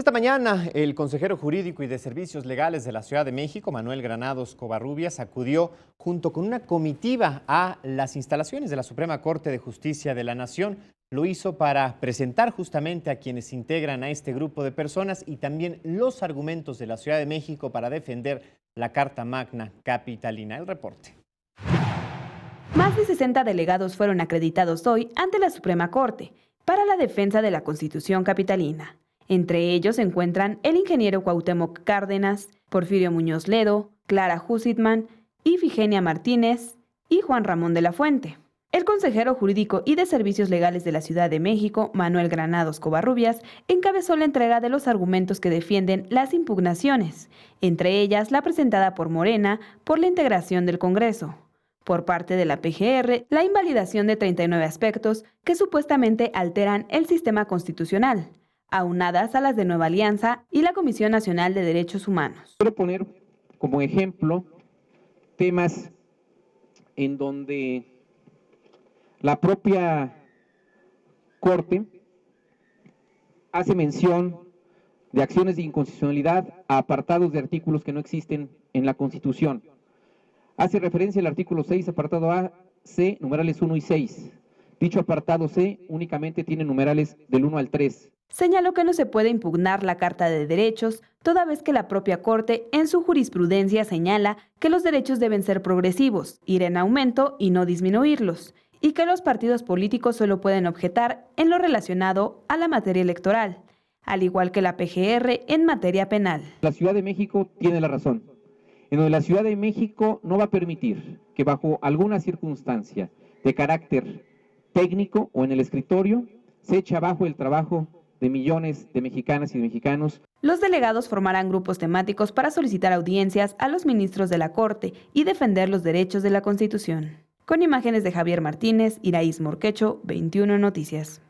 Esta mañana, el consejero jurídico y de Servicios Legales de la Ciudad de México, Manuel Granados Covarrubias, acudió junto con una comitiva a las instalaciones de la Suprema Corte de Justicia de la Nación. Lo hizo para presentar justamente a quienes integran a este grupo de personas y también los argumentos de la Ciudad de México para defender la Carta Magna Capitalina. El reporte. Más de 60 delegados fueron acreditados hoy ante la Suprema Corte para la defensa de la Constitución capitalina. Entre ellos se encuentran el ingeniero Cuauhtémoc Cárdenas, Porfirio Muñoz Ledo, Clara Husitman, Ifigenia Martínez y Juan Ramón de la Fuente. El consejero jurídico y de Servicios Legales de la Ciudad de México, Manuel Granados Covarrubias, encabezó la entrega de los argumentos que defienden las impugnaciones, entre ellas la presentada por Morena por la integración del Congreso. Por parte de la PGR, la invalidación de 39 aspectos que supuestamente alteran el sistema constitucional, aunadas a las de Nueva Alianza y la Comisión Nacional de Derechos Humanos. Quiero poner como ejemplo temas en donde la propia Corte hace mención de acciones de inconstitucionalidad a apartados de artículos que no existen en la Constitución. Hace referencia al artículo 6, apartado A, C, numerales 1 y 6. Dicho apartado C únicamente tiene numerales del 1 al 3. Señaló que no se puede impugnar la Carta de Derechos, toda vez que la propia Corte en su jurisprudencia señala que los derechos deben ser progresivos, ir en aumento y no disminuirlos, y que los partidos políticos solo pueden objetar en lo relacionado a la materia electoral, al igual que la PGR en materia penal. La Ciudad de México tiene la razón, en donde la Ciudad de México no va a permitir que bajo alguna circunstancia de carácter técnico o en el escritorio se eche abajo el trabajo de millones de mexicanas y de mexicanos. Los delegados formarán grupos temáticos para solicitar audiencias a los ministros de la Corte y defender los derechos de la Constitución. Con imágenes de Javier Martínez, Iraíz Morquecho, 21 Noticias.